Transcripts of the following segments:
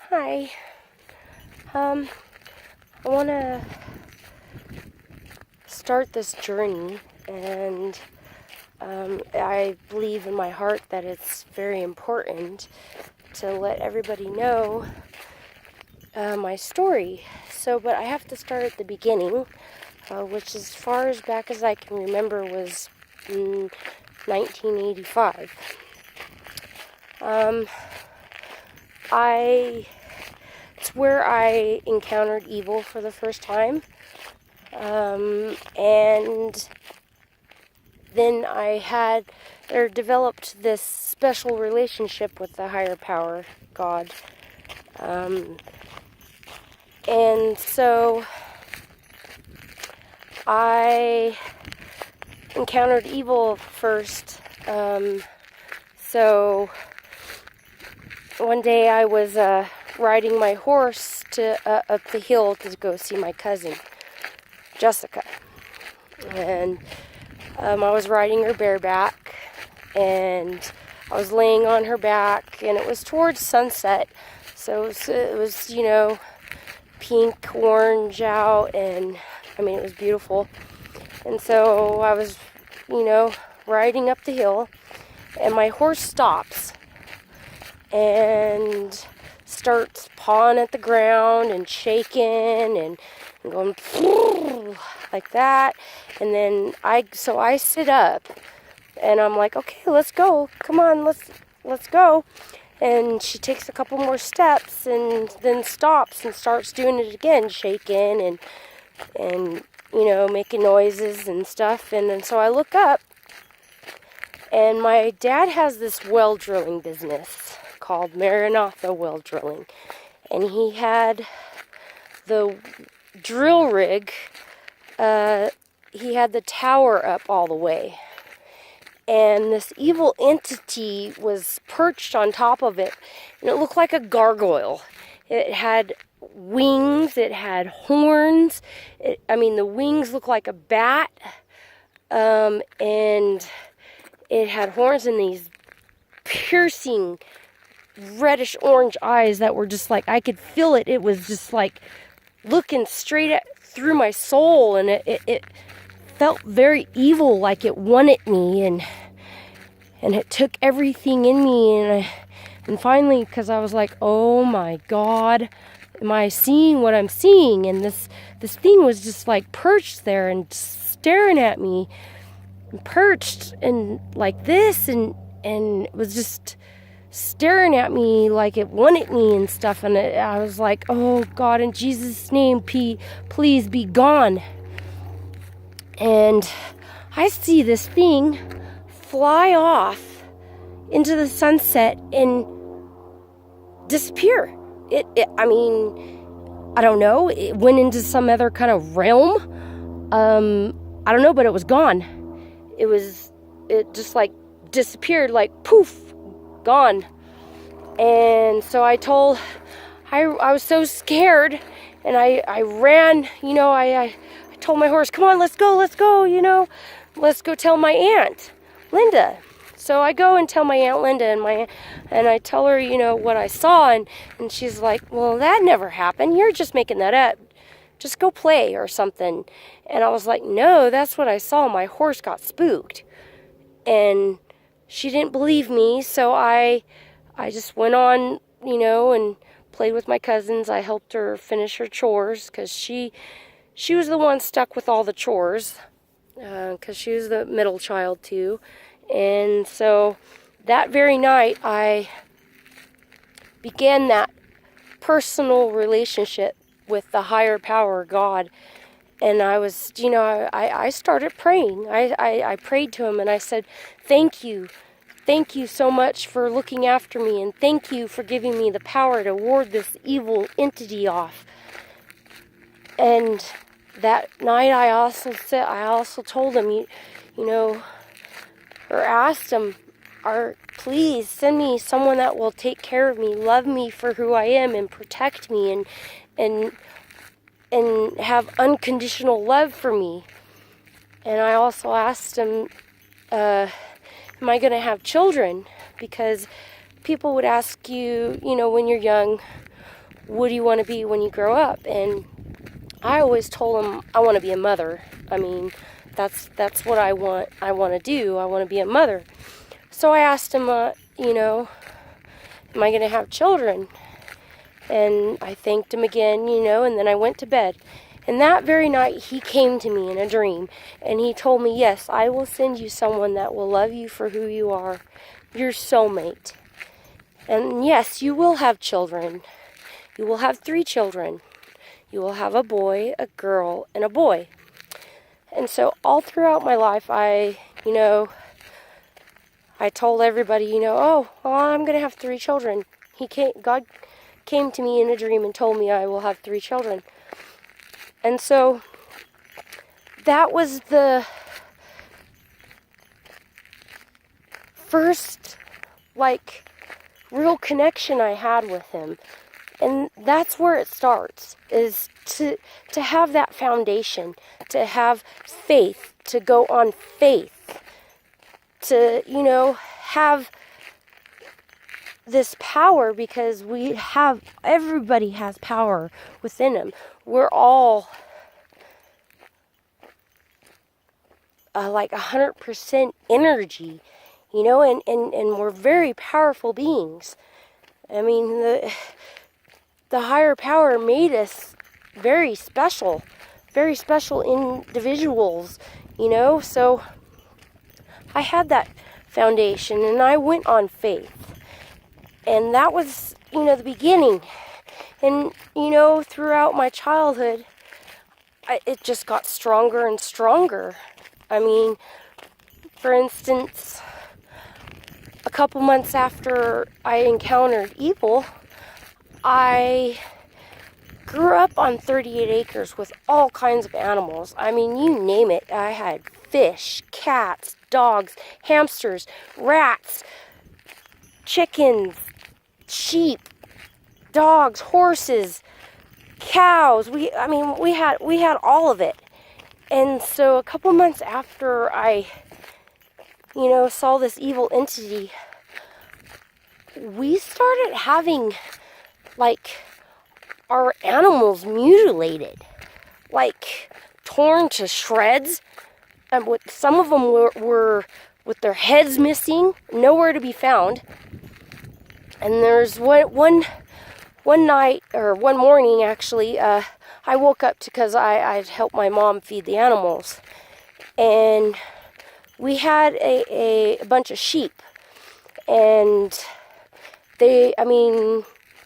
Hi. I want to start this journey, and I believe in my heart that it's very important to let everybody know my story. But I have to start at the beginning, which as far as back as I can remember was 1985. It's where I encountered evil for the first time. And then I developed this special relationship with the higher power, God. And so I encountered evil first. So one day I was riding my horse up the hill to go see my cousin, Jessica. And I was riding her bareback, and I was laying on her back, and it was towards sunset. So it was pink, orange out, and it was beautiful. And so I was, riding up the hill, and my horse stops and starts pawing at the ground and shaking and going like that. And then I sit up, and I'm like, okay, let's go. Come on, let's go. And she takes a couple more steps and then stops and starts doing it again, shaking and making noises and stuff. And then so I look up, and my dad has this well drilling business called Maranatha Well Drilling. And he had the drill rig, he had the tower up all the way. And this evil entity was perched on top of it, and it looked like a gargoyle. It had wings, it had horns. The wings looked like a bat, and it had horns and these piercing reddish orange eyes that were just like, I could feel it. It was just like looking straight through my soul, and it felt very evil, like it wanted me, and it took everything in me, and finally, because I was like, oh my God, am I seeing what I'm seeing? And this thing was just like perched there and staring at me, and perched and like this, and it was just staring at me like it wanted me and stuff. And I was like, oh God, in Jesus' name, please be gone. And I see this thing fly off into the sunset and disappear. I don't know. It went into some other kind of realm. I don't know, but it was gone. It just like disappeared, like poof, gone. And so I was so scared, and I ran, I told my horse, come on, let's go, let's go tell my aunt, Linda. So I go and tell my Aunt Linda, and I tell her, what I saw, and she's like, well, that never happened. You're just making that up. Just go play or something. And I was like, no, that's what I saw. My horse got spooked. And she didn't believe me, so I just went on, and played with my cousins. I helped her finish her chores, because she was the one stuck with all the chores, because she was the middle child too. And so that very night, I began that personal relationship with the higher power, God. And I was, I started praying. I prayed to him, and I said, thank you. Thank you so much for looking after me, and thank you for giving me the power to ward this evil entity off. And that night I also told him, or asked him, please send me someone that will take care of me, love me for who I am, and protect me, and have unconditional love for me. And I also asked him, am I going to have children? Because people would ask you, when you're young, what do you want to be when you grow up? And I always told him I want to be a mother. I mean, that's what I want to do. I want to be a mother. So I asked him, am I going to have children? And I thanked him again, and then I went to bed. And that very night, he came to me in a dream, and he told me, yes, I will send you someone that will love you for who you are, your soulmate. And yes, you will have children. You will have 3 children. You will have a boy, a girl, and a boy. And so all throughout my life, I told everybody, I'm going to have 3 children. God came to me in a dream and told me I will have 3 children. And so that was the first, real connection I had with him. And that's where it starts, is to have that foundation, to have faith, to go on faith, to, have this power, because everybody has power within them. We're all 100% energy, and we're very powerful beings. I mean, the higher power made us very special individuals, so I had that foundation, and I went on faith. And that was, the beginning. And, throughout my childhood, it just got stronger and stronger. I mean, for instance, a couple months after I encountered evil, I grew up on 38 acres with all kinds of animals. I mean, you name it. I had fish, cats, dogs, hamsters, rats, chickens, sheep, dogs, horses, cows. We had all of it. And so a couple months after I, saw this evil entity, we started having our animals mutilated, torn to shreds. And some of them were with their heads missing, nowhere to be found. And there's one night, or one morning actually, I woke up because I'd helped my mom feed the animals. And we had a bunch of sheep. And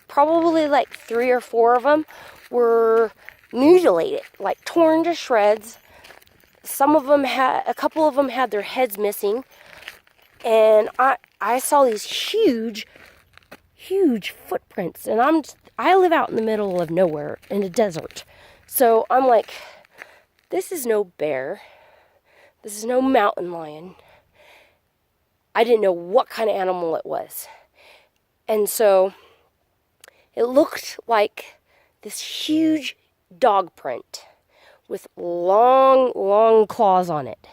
probably 3 or 4 of them were mutilated, torn to shreds. A couple of them had their heads missing. And I saw these huge footprints, and I live out in the middle of nowhere in a desert. So I'm like, this is no bear. This is no mountain lion. I didn't know what kind of animal it was. And so it looked like this huge dog print with long claws on it.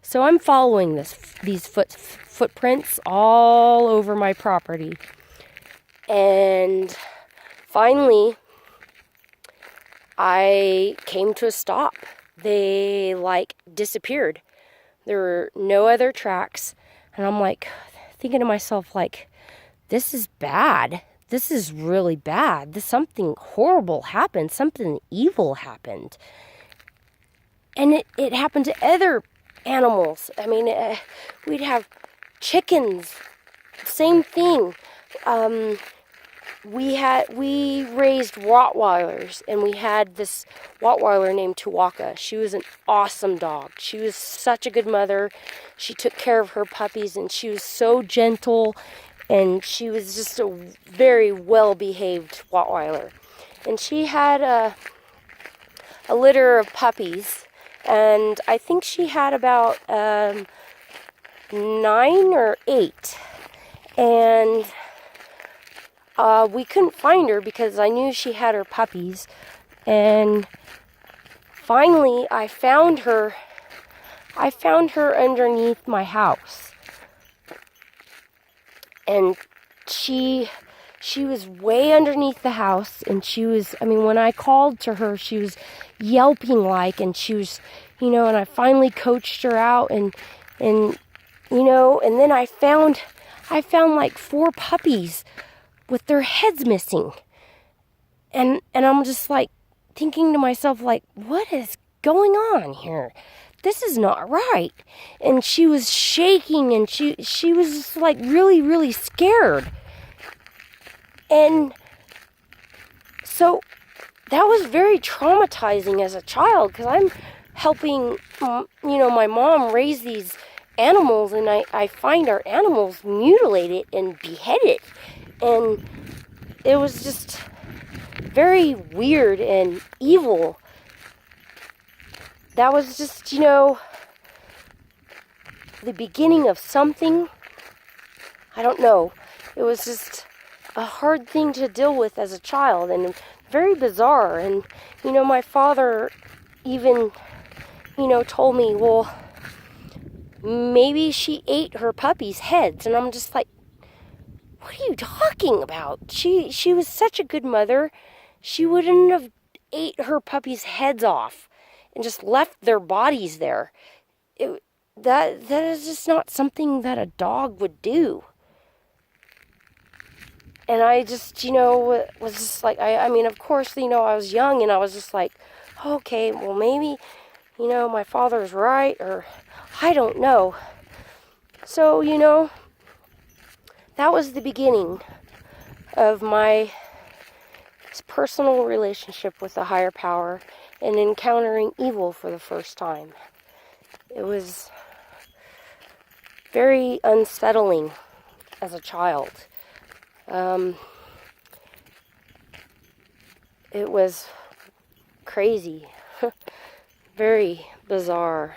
So I'm following these footprints all over my property. And finally, I came to a stop. They disappeared. There were no other tracks. And I'm thinking to myself, this is bad. This is really bad. Something horrible happened. Something evil happened. And it happened to other animals. I mean, we'd have chickens. Same thing. We raised Rottweilers, and we had this Rottweiler named Tuwaka. She was an awesome dog. She was such a good mother. She took care of her puppies, and she was so gentle, and she was just a very well-behaved Rottweiler. And she had a litter of puppies, and I think she had about 9 or 8. And we couldn't find her because I knew she had her puppies. And finally, I found her underneath my house. And she she was way underneath the house, and she was, I mean, when I called to her, she was yelping like, and she was, and I finally coached her out, and then I found like 4 puppies with their heads missing. And I'm just like thinking to myself, like, what is going on here? This is not right. And she was shaking, and she was just like really, really scared. And so that was very traumatizing as a child, because I'm helping, my mom raise these animals, and I find our animals mutilated and beheaded. And it was just very weird and evil. That was just, the beginning of something. I don't know. It was just a hard thing to deal with as a child, and very bizarre. And, my father even, told me, well, maybe she ate her puppies' heads. And I'm just like, what are you talking about? She was such a good mother. She wouldn't have ate her puppies' heads off and just left their bodies there. That is just not something that a dog would do. And I just, was just like, I mean, of course, I was young, and I was just like, okay, well, maybe, my father's right, or I don't know. So, that was the beginning of my personal relationship with a higher power and encountering evil for the first time. It was very unsettling as a child. It was crazy, very bizarre.